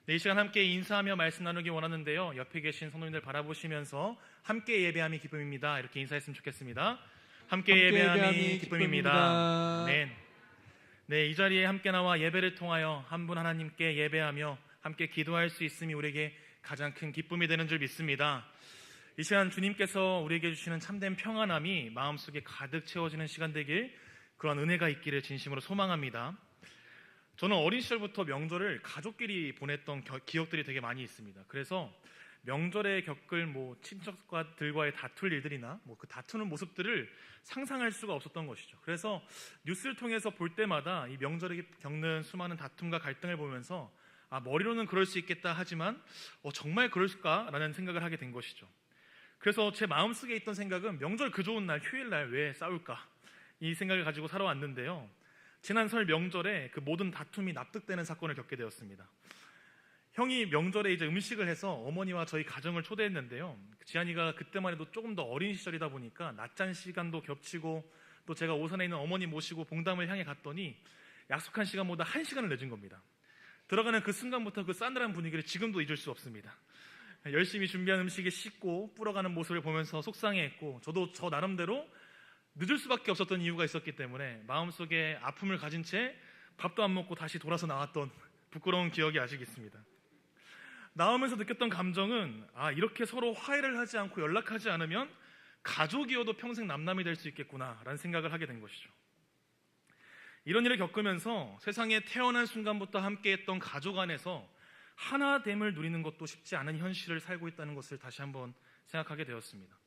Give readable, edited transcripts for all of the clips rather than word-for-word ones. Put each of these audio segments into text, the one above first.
네, 이 시간 함께 인사하며 말씀 나누기 원하는데요. 옆에 계신 성도님들 바라보시면서 함께 예배함이 기쁨입니다. 이렇게 인사했으면 좋겠습니다. 함께 예배함이 기쁨입니다. 아멘. 네, 이 자리에 함께 나와 예배를 통하여 한 분 하나님께 예배하며 함께 기도할 수 있음이 우리에게 가장 큰 기쁨이 되는 줄 믿습니다. 이 시간 주님께서 우리에게 주시는 참된 평안함이 마음속에 가득 채워지는 시간 되길, 그런 은혜가 있기를 진심으로 소망합니다. 저는 어린 시절부터 명절을 가족끼리 보냈던 기억들이 되게 많이 있습니다. 그래서 명절에 겪을 친척들과의 다툴 일들이나 그 다투는 모습들을 상상할 수가 없었던 것이죠. 그래서 뉴스를 통해서 볼 때마다 이 명절에 겪는 수많은 다툼과 갈등을 보면서 머리로는 그럴 수 있겠다 하지만 정말 그럴까라는 생각을 하게 된 것이죠. 그래서 제 마음속에 있던 생각은 명절 그 좋은 날, 휴일날 왜 싸울까? 이 생각을 가지고 살아왔는데요. 지난 설 명절에 그 모든 다툼이 납득되는 사건을 겪게 되었습니다. 형이 명절에 이제 음식을 해서 어머니와 저희 가정을 초대했는데요. 지한이가 그때만 해도 조금 더 어린 시절이다 보니까 낮잠 시간도 겹치고 또 제가 오산에 있는 어머니 모시고 봉담을 향해 갔더니 약속한 시간보다 1시간을 늦은 겁니다. 들어가는 그 순간부터 그 싸늘한 분위기를 지금도 잊을 수 없습니다. 열심히 준비한 음식이 식고 불어가는 모습을 보면서 속상해했고, 저도 저 나름대로 늦을 수밖에 없었던 이유가 있었기 때문에 마음속에 아픔을 가진 채 밥도 안 먹고 다시 돌아서 나왔던 부끄러운 기억이 아직 있습니다. 나오면서 느꼈던 감정은 이렇게 서로 화해를 하지 않고 연락하지 않으면 가족이어도 평생 남남이 될 수 있겠구나라는 생각을 하게 된 것이죠. 이런 일을 겪으면서 세상에 태어난 순간부터 함께했던 가족 안에서 하나됨을 누리는 것도 쉽지 않은 현실을 살고 있다는 것을 다시 한번 생각하게 되었습니다.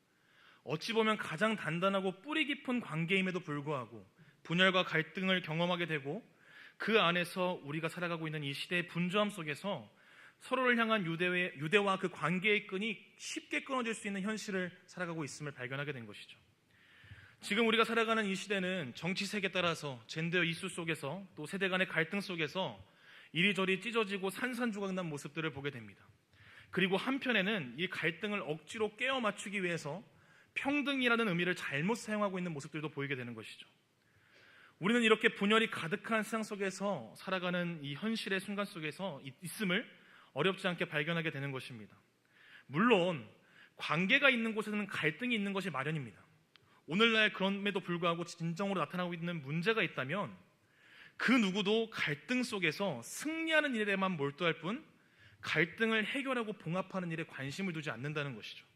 어찌 보면 가장 단단하고 뿌리 깊은 관계임에도 불구하고 분열과 갈등을 경험하게 되고, 그 안에서 우리가 살아가고 있는 이 시대의 분주함 속에서 서로를 향한 유대와 그 관계의 끈이 쉽게 끊어질 수 있는 현실을 살아가고 있음을 발견하게 된 것이죠. 지금 우리가 살아가는 이 시대는 정치색에 따라서 젠더 이슈 속에서 또 세대 간의 갈등 속에서 이리저리 찢어지고 산산조각난 모습들을 보게 됩니다. 그리고 한편에는 이 갈등을 억지로 깨워 맞추기 위해서 평등이라는 의미를 잘못 사용하고 있는 모습들도 보이게 되는 것이죠. 우리는 이렇게 분열이 가득한 세상 속에서 살아가는 이 현실의 순간 속에서 있음을 어렵지 않게 발견하게 되는 것입니다. 물론 관계가 있는 곳에는 갈등이 있는 것이 마련입니다. 오늘날 그럼에도 불구하고 진정으로 나타나고 있는 문제가 있다면 그 누구도 갈등 속에서 승리하는 일에만 몰두할 뿐 갈등을 해결하고 봉합하는 일에 관심을 두지 않는다는 것이죠.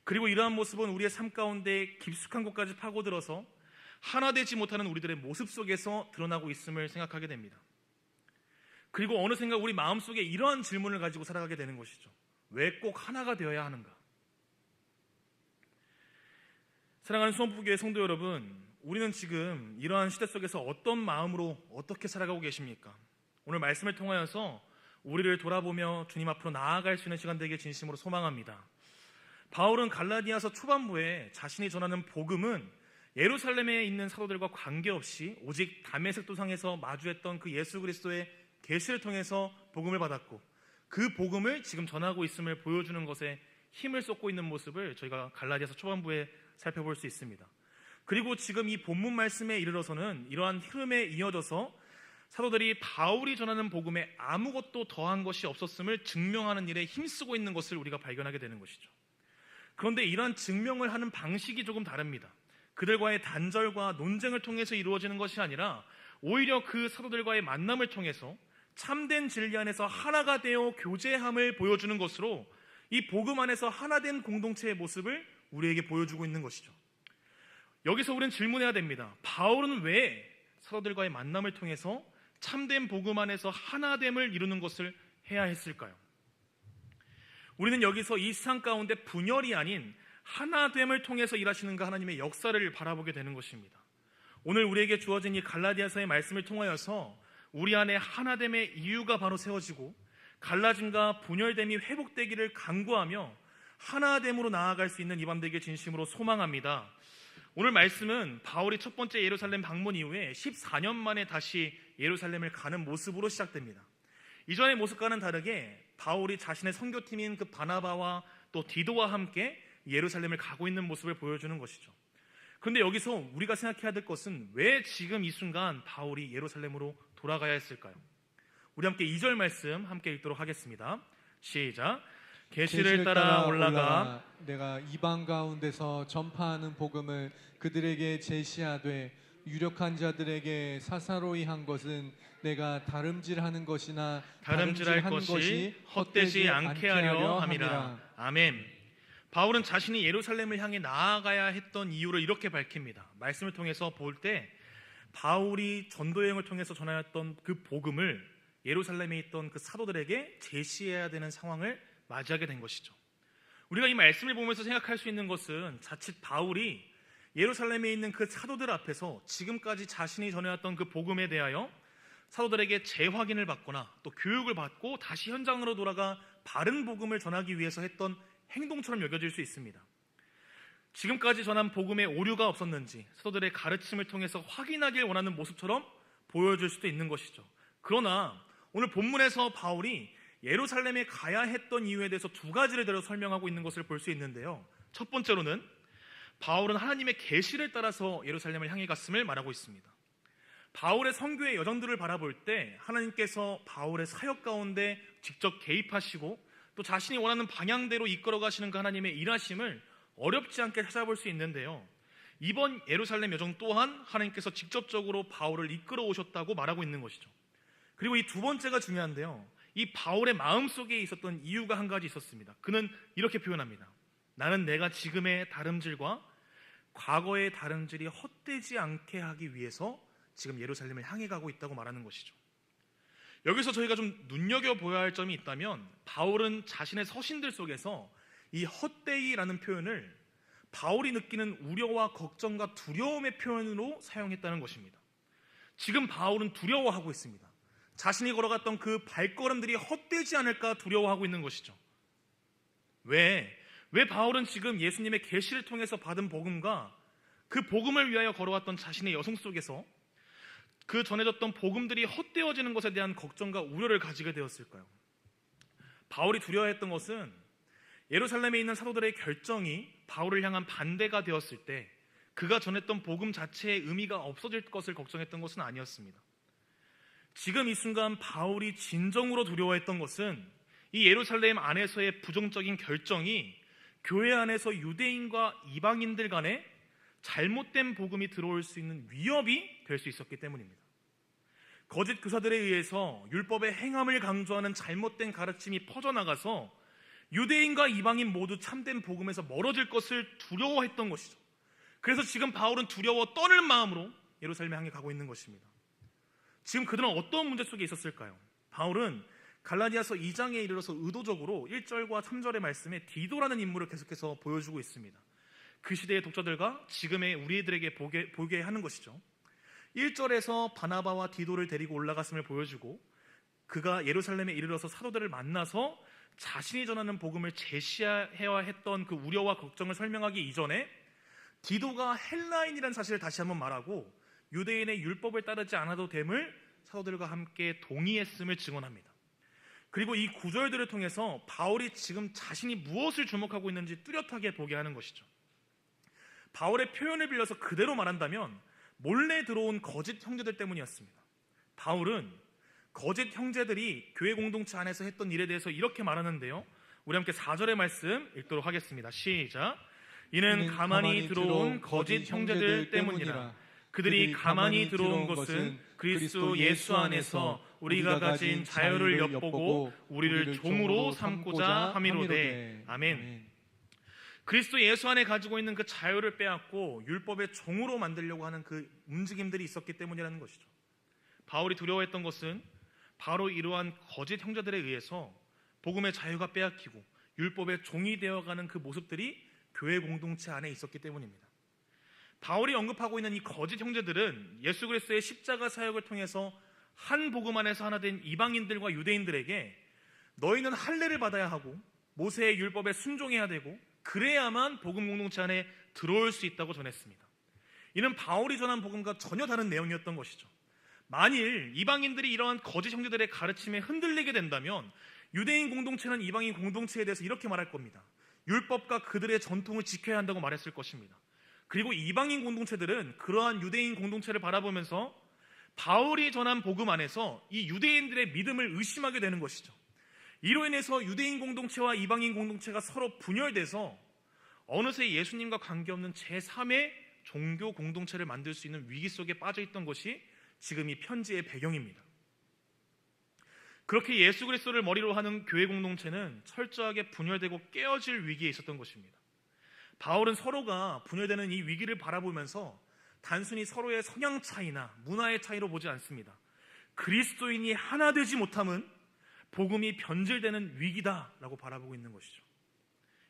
그리고 이러한 모습은 우리의 삶 가운데 깊숙한 곳까지 파고들어서 하나 되지 못하는 우리들의 모습 속에서 드러나고 있음을 생각하게 됩니다. 그리고 어느샌가 우리 마음속에 이러한 질문을 가지고 살아가게 되는 것이죠. 왜 꼭 하나가 되어야 하는가? 사랑하는 수원부교회 성도 여러분, 우리는 지금 이러한 시대 속에서 어떤 마음으로 어떻게 살아가고 계십니까? 오늘 말씀을 통하여서 우리를 돌아보며 주님 앞으로 나아갈 수 있는 시간 되길 진심으로 소망합니다. 바울은 갈라디아서 초반부에 자신이 전하는 복음은 예루살렘에 있는 사도들과 관계없이 오직 다메섹 도상에서 마주했던 그 예수 그리스도의 계시를 통해서 복음을 받았고, 그 복음을 지금 전하고 있음을 보여주는 것에 힘을 쏟고 있는 모습을 저희가 갈라디아서 초반부에 살펴볼 수 있습니다. 그리고 지금 이 본문 말씀에 이르러서는 이러한 흐름에 이어져서 사도들이 바울이 전하는 복음에 아무것도 더한 것이 없었음을 증명하는 일에 힘쓰고 있는 것을 우리가 발견하게 되는 것이죠. 그런데 이러한 증명을 하는 방식이 조금 다릅니다. 그들과의 단절과 논쟁을 통해서 이루어지는 것이 아니라 오히려 그 사도들과의 만남을 통해서 참된 진리 안에서 하나가 되어 교제함을 보여주는 것으로 이 복음 안에서 하나된 공동체의 모습을 우리에게 보여주고 있는 것이죠. 여기서 우리는 질문해야 됩니다. 바울은 왜 사도들과의 만남을 통해서 참된 복음 안에서 하나됨을 이루는 것을 해야 했을까요? 우리는 여기서 이 세상 가운데 분열이 아닌 하나됨을 통해서 일하시는 그 하나님의 역사를 바라보게 되는 것입니다. 오늘 우리에게 주어진 이 갈라디아서의 말씀을 통하여서 우리 안에 하나됨의 이유가 바로 세워지고 갈라짐과 분열됨이 회복되기를 간구하며 하나됨으로 나아갈 수 있는 이 밤 되길 진심으로 소망합니다. 오늘 말씀은 바울이 첫 번째 예루살렘 방문 이후에 14년 만에 다시 예루살렘을 가는 모습으로 시작됩니다. 이전의 모습과는 다르게 바울이 자신의 선교팀인 그 바나바와 또 디도와 함께 예루살렘을 가고 있는 모습을 보여주는 것이죠. 그런데 여기서 우리가 생각해야 될 것은 왜 지금 이 순간 바울이 예루살렘으로 돌아가야 했을까요? 우리 함께 2절 말씀 함께 읽도록 하겠습니다. 시작. 계시를 따라 올라가 내가 이방 가운데서 전파하는 복음을 그들에게 제시하되 유력한 자들에게 사사로이 한 것은 내가 다름질하는 것이나 다름질할 것이 헛되지 않게 하려 함이라. 아멘. 바울은 자신이 예루살렘을 향해 나아가야 했던 이유를 이렇게 밝힙니다. 말씀을 통해서 볼 때 바울이 전도 여행을 통해서 전하였던 그 복음을 예루살렘에 있던 그 사도들에게 제시해야 되는 상황을 맞이하게 된 것이죠. 우리가 이 말씀을 보면서 생각할 수 있는 것은 자칫 바울이 예루살렘에 있는 그 사도들 앞에서 지금까지 자신이 전해왔던 그 복음에 대하여 사도들에게 재확인을 받거나 또 교육을 받고 다시 현장으로 돌아가 바른 복음을 전하기 위해서 했던 행동처럼 여겨질 수 있습니다. 지금까지 전한 복음에 오류가 없었는지 사도들의 가르침을 통해서 확인하길 원하는 모습처럼 보여줄 수도 있는 것이죠. 그러나 오늘 본문에서 바울이 예루살렘에 가야 했던 이유에 대해서 두 가지를 들어 설명하고 있는 것을 볼 수 있는데요. 첫 번째로는 바울은 하나님의 계시를 따라서 예루살렘을 향해 갔음을 말하고 있습니다. 바울의 선교의 여정들을 바라볼 때 하나님께서 바울의 사역 가운데 직접 개입하시고 또 자신이 원하는 방향대로 이끌어 가시는 그 하나님의 일하심을 어렵지 않게 찾아볼 수 있는데요. 이번 예루살렘 여정 또한 하나님께서 직접적으로 바울을 이끌어 오셨다고 말하고 있는 것이죠. 그리고 이 두 번째가 중요한데요. 이 바울의 마음속에 있었던 이유가 한 가지 있었습니다. 그는 이렇게 표현합니다. 나는 내가 지금의 다름질과 과거의 다름질이 헛되지 않게 하기 위해서 지금 예루살렘을 향해 가고 있다고 말하는 것이죠. 여기서 저희가 좀 눈여겨보아야 할 점이 있다면 바울은 자신의 서신들 속에서 이 헛되이라는 표현을 바울이 느끼는 우려와 걱정과 두려움의 표현으로 사용했다는 것입니다. 지금 바울은 두려워하고 있습니다. 자신이 걸어갔던 그 발걸음들이 헛되지 않을까 두려워하고 있는 것이죠. 왜 바울은 지금 예수님의 계시를 통해서 받은 복음과 그 복음을 위하여 걸어왔던 자신의 여성 속에서 그 전해졌던 복음들이 헛되어지는 것에 대한 걱정과 우려를 가지게 되었을까요? 바울이 두려워했던 것은 예루살렘에 있는 사도들의 결정이 바울을 향한 반대가 되었을 때 그가 전했던 복음 자체의 의미가 없어질 것을 걱정했던 것은 아니었습니다. 지금 이 순간 바울이 진정으로 두려워했던 것은 이 예루살렘 안에서의 부정적인 결정이 교회 안에서 유대인과 이방인들 간에 잘못된 복음이 들어올 수 있는 위협이 될 수 있었기 때문입니다. 거짓 교사들에 의해서 율법의 행함을 강조하는 잘못된 가르침이 퍼져나가서 유대인과 이방인 모두 참된 복음에서 멀어질 것을 두려워했던 것이죠. 그래서 지금 바울은 두려워 떠는 마음으로 예루살렘에 향해 가고 있는 것입니다. 지금 그들은 어떤 문제 속에 있었을까요? 바울은 갈라디아서 2장에 이르러서 의도적으로 1절과 3절의 말씀에 디도라는 인물을 계속해서 보여주고 있습니다. 그 시대의 독자들과 지금의 우리들에게 보게 하는 것이죠. 1절에서 바나바와 디도를 데리고 올라갔음을 보여주고 그가 예루살렘에 이르러서 사도들을 만나서 자신이 전하는 복음을 제시해야 했던 그 우려와 걱정을 설명하기 이전에 디도가 헬라인이라는 사실을 다시 한번 말하고 유대인의 율법을 따르지 않아도 됨을 사도들과 함께 동의했음을 증언합니다. 그리고 이 구절들을 통해서 바울이 지금 자신이 무엇을 주목하고 있는지 뚜렷하게 보게 하는 것이죠. 바울의 표현을 빌려서 그대로 말한다면 몰래 들어온 거짓 형제들 때문이었습니다. 바울은 거짓 형제들이 교회 공동체 안에서 했던 일에 대해서 이렇게 말하는데요. 우리 함께 4절의 말씀 읽도록 하겠습니다. 시작. 이는 가만히 들어온 거짓 형제들 때문이라. 그들이 가만히 들어온 것은 그리스도 예수 안에서 우리가 가진 자유를 엿보고 우리를 종으로 삼고자 함이로되. 아멘. 그리스도 예수 안에 가지고 있는 그 자유를 빼앗고 율법의 종으로 만들려고 하는 그 움직임들이 있었기 때문이라는 것이죠. 바울이 두려워했던 것은 바로 이러한 거짓 형제들에 의해서 복음의 자유가 빼앗기고 율법의 종이 되어가는 그 모습들이 교회 공동체 안에 있었기 때문입니다. 바울이 언급하고 있는 이 거짓 형제들은 예수 그리스도의 십자가 사역을 통해서 한 복음 안에서 하나 된 이방인들과 유대인들에게 너희는 할례를 받아야 하고 모세의 율법에 순종해야 되고 그래야만 복음 공동체 안에 들어올 수 있다고 전했습니다. 이는 바울이 전한 복음과 전혀 다른 내용이었던 것이죠. 만일 이방인들이 이러한 거짓 형제들의 가르침에 흔들리게 된다면 유대인 공동체는 이방인 공동체에 대해서 이렇게 말할 겁니다. 율법과 그들의 전통을 지켜야 한다고 말했을 것입니다. 그리고 이방인 공동체들은 그러한 유대인 공동체를 바라보면서 바울이 전한 복음 안에서 이 유대인들의 믿음을 의심하게 되는 것이죠. 이로 인해서 유대인 공동체와 이방인 공동체가 서로 분열돼서 어느새 예수님과 관계없는 제3의 종교 공동체를 만들 수 있는 위기 속에 빠져있던 것이 지금 이 편지의 배경입니다. 그렇게 예수 그리스도를 머리로 하는 교회 공동체는 철저하게 분열되고 깨어질 위기에 있었던 것입니다. 바울은 서로가 분열되는 이 위기를 바라보면서 단순히 서로의 성향 차이나 문화의 차이로 보지 않습니다. 그리스도인이 하나 되지 못함은 복음이 변질되는 위기다라고 바라보고 있는 것이죠.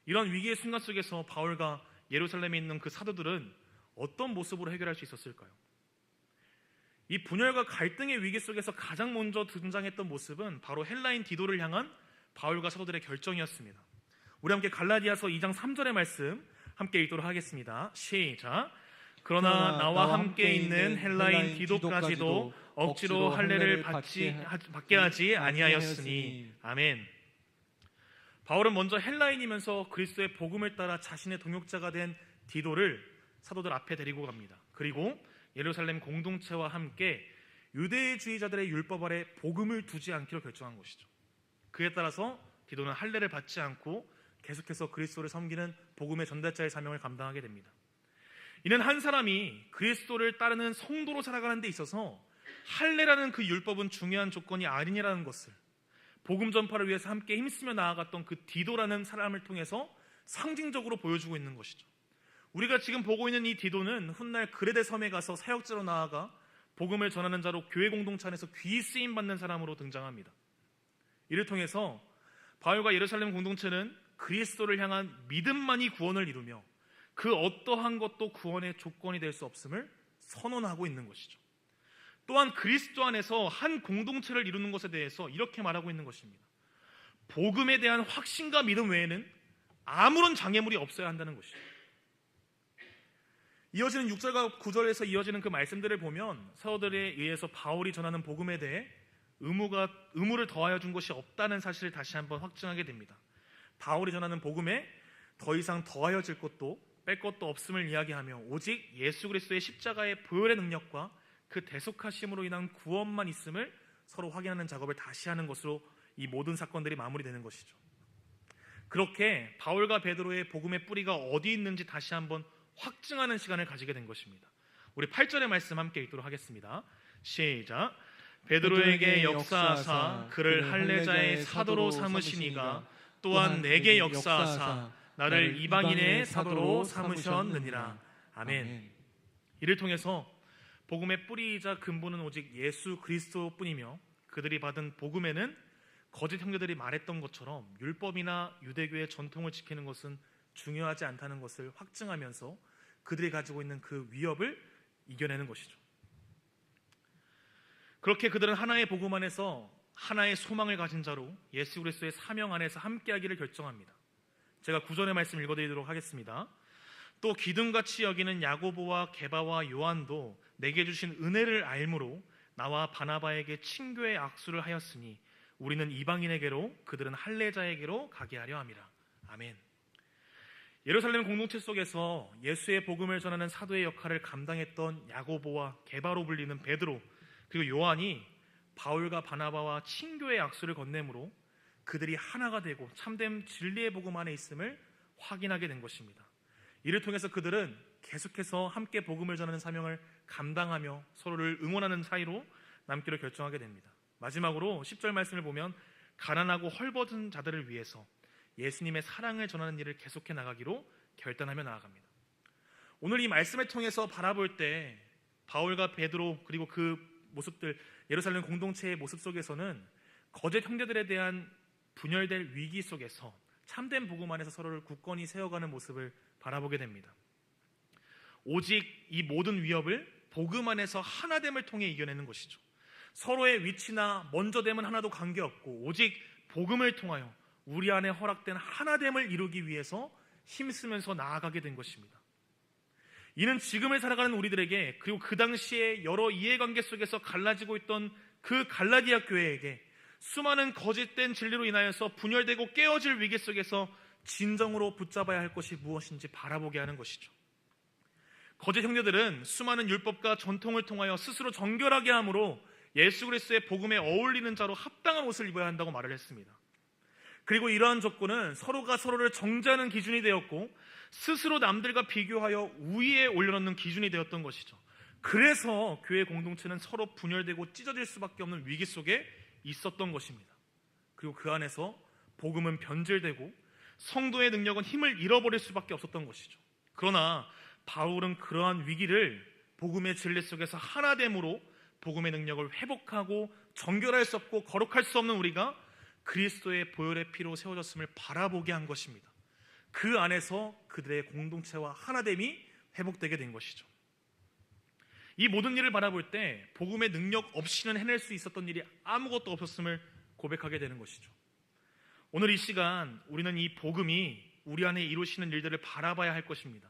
이런 위기의 순간 속에서 바울과 예루살렘에 있는 그 사도들은 어떤 모습으로 해결할 수 있었을까요? 이 분열과 갈등의 위기 속에서 가장 먼저 등장했던 모습은 바로 헬라인 디도를 향한 바울과 사도들의 결정이었습니다. 우리 함께 갈라디아서 2장 3절의 말씀 함께 읽도록 하겠습니다. 시작. 그러나 나와 함께 있는 헬라인 디도까지도 억지로 할례를 받게 하지 아니하였으니. 아멘. 바울은 먼저 헬라인이면서 그리스도의 복음을 따라 자신의 동역자가 된 디도를 사도들 앞에 데리고 갑니다. 그리고 예루살렘 공동체와 함께 유대주의자들의 율법 아래 복음을 두지 않기로 결정한 것이죠. 그에 따라서 디도는 할례를 받지 않고 계속해서 그리스도를 섬기는 복음의 전달자의 사명을 감당하게 됩니다. 이는 한 사람이 그리스도를 따르는 성도로 살아가는 데 있어서 할례라는 그 율법은 중요한 조건이 아니라는 것을 복음 전파를 위해서 함께 힘쓰며 나아갔던 그 디도라는 사람을 통해서 상징적으로 보여주고 있는 것이죠. 우리가 지금 보고 있는 이 디도는 훗날 그레데 섬에 가서 사역자로 나아가 복음을 전하는 자로 교회 공동체 안에서 귀히 쓰임 받는 사람으로 등장합니다. 이를 통해서 바울과 예루살렘 공동체는 그리스도를 향한 믿음만이 구원을 이루며 그 어떠한 것도 구원의 조건이 될 수 없음을 선언하고 있는 것이죠. 또한 그리스도 안에서 한 공동체를 이루는 것에 대해서 이렇게 말하고 있는 것입니다. 복음에 대한 확신과 믿음 외에는 아무런 장애물이 없어야 한다는 것이죠. 이어지는 6절과 9절에서 이어지는 그 말씀들을 보면 사도들에 의해서 바울이 전하는 복음에 대해 의무를 더하여 준 것이 없다는 사실을 다시 한번 확증하게 됩니다. 바울이 전하는 복음에 더 이상 더하여질 것도 뺄 것도 없음을 이야기하며 오직 예수 그리스도의 십자가의 보혈의 능력과 그 대속하심으로 인한 구원만 있음을 서로 확인하는 작업을 다시 하는 것으로 이 모든 사건들이 마무리되는 것이죠. 그렇게 바울과 베드로의 복음의 뿌리가 어디 있는지 다시 한번 확증하는 시간을 가지게 된 것입니다. 우리 8절의 말씀 함께 읽도록 하겠습니다. 시작. 베드로에게 역사하사 그를 할례자의 사도로 삼으시니가 또한 내게 역사하사 나를 이방인의 사도로 삼으셨느니라. 아멘. 이를 통해서 복음의 뿌리이자 근본은 오직 예수 그리스도뿐이며 그들이 받은 복음에는 거짓 형제들이 말했던 것처럼 율법이나 유대교의 전통을 지키는 것은 중요하지 않다는 것을 확증하면서 그들이 가지고 있는 그 위협을 이겨내는 것이죠. 그렇게 그들은 하나의 복음 안에서 하나의 소망을 가진 자로 예수 그리스도의 사명 안에서 함께하기를 결정합니다. 제가 9절의 말씀 읽어드리도록 하겠습니다. 또 기둥같이 여기는 야고보와 게바와 요한도 내게 주신 은혜를 알므로 나와 바나바에게 친교의 악수를 하였으니 우리는 이방인에게로 그들은 할례자에게로 가게 하려 함이라. 아멘. 예루살렘 공동체 속에서 예수의 복음을 전하는 사도의 역할을 감당했던 야고보와 게바로 불리는 베드로 그리고 요한이 바울과 바나바와 친교의 악수를 건네므로 그들이 하나가 되고 참된 진리의 복음 안에 있음을 확인하게 된 것입니다. 이를 통해서 그들은 계속해서 함께 복음을 전하는 사명을 감당하며 서로를 응원하는 사이로 남기로 결정하게 됩니다. 마지막으로 10절 말씀을 보면 가난하고 헐벗은 자들을 위해서 예수님의 사랑을 전하는 일을 계속해 나가기로 결단하며 나아갑니다. 오늘 이 말씀을 통해서 바라볼 때 바울과 베드로 그리고 그 모습들 예루살렘 공동체의 모습 속에서는 거짓 형제들에 대한 분열될 위기 속에서 참된 복음 안에서 서로를 굳건히 세워가는 모습을 바라보게 됩니다. 오직 이 모든 위협을 복음 안에서 하나됨을 통해 이겨내는 것이죠. 서로의 위치나 먼저됨은 하나도 관계없고 오직 복음을 통하여 우리 안에 허락된 하나됨을 이루기 위해서 힘쓰면서 나아가게 된 것입니다. 이는 지금을 살아가는 우리들에게 그리고 그 당시에 여러 이해관계 속에서 갈라지고 있던 그 갈라디아 교회에게 수많은 거짓된 진리로 인하여서 분열되고 깨어질 위기 속에서 진정으로 붙잡아야 할 것이 무엇인지 바라보게 하는 것이죠. 거짓 형제들은 수많은 율법과 전통을 통하여 스스로 정결하게 함으로 예수 그리스도의 복음에 어울리는 자로 합당한 옷을 입어야 한다고 말을 했습니다. 그리고 이러한 조건은 서로가 서로를 정죄하는 기준이 되었고 스스로 남들과 비교하여 우위에 올려놓는 기준이 되었던 것이죠. 그래서 교회 공동체는 서로 분열되고 찢어질 수밖에 없는 위기 속에 있었던 것입니다. 그리고 그 안에서 복음은 변질되고 성도의 능력은 힘을 잃어버릴 수밖에 없었던 것이죠. 그러나 바울은 그러한 위기를 복음의 진리 속에서 하나됨으로 복음의 능력을 회복하고 정결할 수 없고 거룩할 수 없는 우리가 그리스도의 보혈의 피로 세워졌음을 바라보게 한 것입니다. 그 안에서 그들의 공동체와 하나됨이 회복되게 된 것이죠. 이 모든 일을 바라볼 때 복음의 능력 없이는 해낼 수 있었던 일이 아무것도 없었음을 고백하게 되는 것이죠. 오늘 이 시간 우리는 이 복음이 우리 안에 이루시는 일들을 바라봐야 할 것입니다.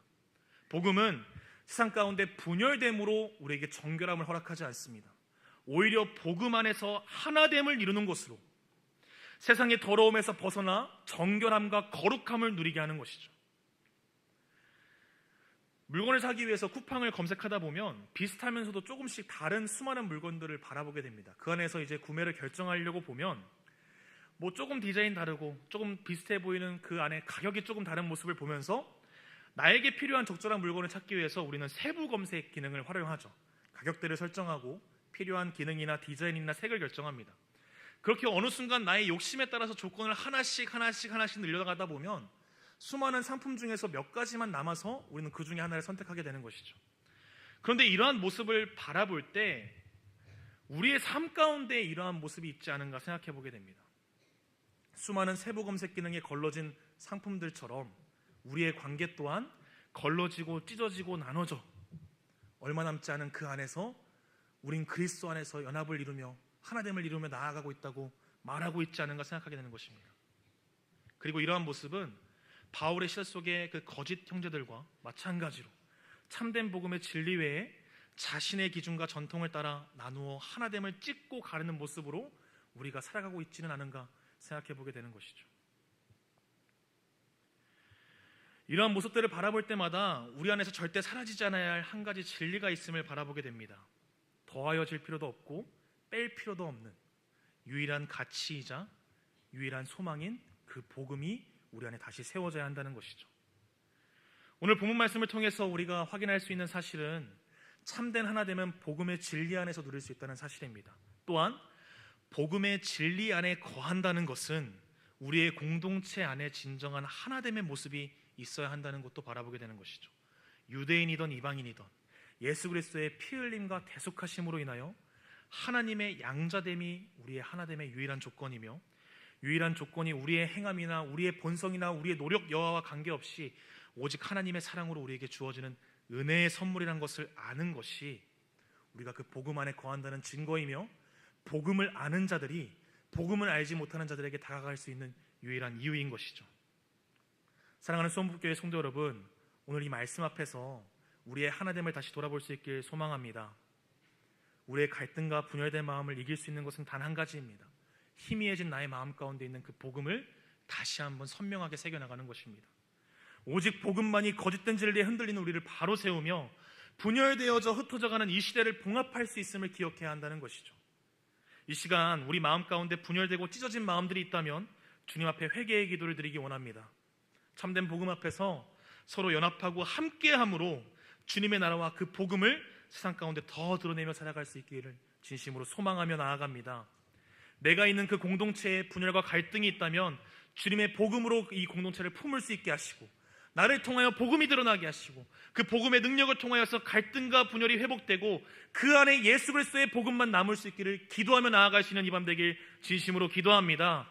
복음은 세상 가운데 분열됨으로 우리에게 정결함을 허락하지 않습니다. 오히려 복음 안에서 하나됨을 이루는 것으로 세상의 더러움에서 벗어나 정결함과 거룩함을 누리게 하는 것이죠. 물건을 사기 위해서 쿠팡을 검색하다 보면 비슷하면서도 조금씩 다른 수많은 물건들을 바라보게 됩니다. 그 안에서 이제 구매를 결정하려고 보면 뭐 조금 디자인 다르고 조금 비슷해 보이는 그 안에 가격이 조금 다른 모습을 보면서 나에게 필요한 적절한 물건을 찾기 위해서 우리는 세부 검색 기능을 활용하죠. 가격대를 설정하고 필요한 기능이나 디자인이나 색을 결정합니다. 그렇게 어느 순간 나의 욕심에 따라서 조건을 하나씩 늘려가다 보면 수많은 상품 중에서 몇 가지만 남아서 우리는 그 중에 하나를 선택하게 되는 것이죠. 그런데 이러한 모습을 바라볼 때 우리의 삶 가운데 이러한 모습이 있지 않은가 생각해 보게 됩니다. 수많은 세부 검색 기능에 걸러진 상품들처럼 우리의 관계 또한 걸러지고 찢어지고 나눠져 얼마 남지 않은 그 안에서 우린 그리스도 안에서 연합을 이루며 하나됨을 이루며 나아가고 있다고 말하고 있지 않은가 생각하게 되는 것입니다. 그리고 이러한 모습은 바울의 시대 속의 그 거짓 형제들과 마찬가지로 참된 복음의 진리 외에 자신의 기준과 전통을 따라 나누어 하나됨을 찢고 가르는 모습으로 우리가 살아가고 있지는 않은가 생각해 보게 되는 것이죠. 이러한 모습들을 바라볼 때마다 우리 안에서 절대 사라지지 않아야 할 한 가지 진리가 있음을 바라보게 됩니다. 더하여질 필요도 없고 뺄 필요도 없는 유일한 가치이자 유일한 소망인 그 복음이 우리 안에 다시 세워져야 한다는 것이죠. 오늘 본문 말씀을 통해서 우리가 확인할 수 있는 사실은 참된 하나됨은 복음의 진리 안에서 누릴 수 있다는 사실입니다. 또한 복음의 진리 안에 거한다는 것은 우리의 공동체 안에 진정한 하나됨의 모습이 있어야 한다는 것도 바라보게 되는 것이죠. 유대인이든 이방인이든 예수 그리스도의 피 흘림과 대속하심으로 인하여 하나님의 양자됨이 우리의 하나됨의 유일한 조건이며 유일한 조건이 우리의 행함이나 우리의 본성이나 우리의 노력 여하와 관계없이 오직 하나님의 사랑으로 우리에게 주어지는 은혜의 선물이라는 것을 아는 것이 우리가 그 복음 안에 거한다는 증거이며 복음을 아는 자들이 복음을 알지 못하는 자들에게 다가갈 수 있는 유일한 이유인 것이죠. 사랑하는 수원복교회 성도 여러분, 오늘 이 말씀 앞에서 우리의 하나됨을 다시 돌아볼 수 있길 소망합니다. 우리의 갈등과 분열된 마음을 이길 수 있는 것은 단 한 가지입니다. 희미해진 나의 마음 가운데 있는 그 복음을 다시 한번 선명하게 새겨나가는 것입니다. 오직 복음만이 거짓된 진리에 흔들리는 우리를 바로 세우며 분열되어져 흩어져가는 이 시대를 봉합할 수 있음을 기억해야 한다는 것이죠. 이 시간 우리 마음 가운데 분열되고 찢어진 마음들이 있다면 주님 앞에 회개의 기도를 드리기 원합니다. 참된 복음 앞에서 서로 연합하고 함께함으로 주님의 나라와 그 복음을 세상 가운데 더 드러내며 살아갈 수 있기를 진심으로 소망하며 나아갑니다. 내가 있는 그 공동체에 분열과 갈등이 있다면 주님의 복음으로 이 공동체를 품을 수 있게 하시고 나를 통하여 복음이 드러나게 하시고 그 복음의 능력을 통하여서 갈등과 분열이 회복되고 그 안에 예수 그리스도의 복음만 남을 수 있기를 기도하며 나아갈 수 있는 이 밤 되길 진심으로 기도합니다.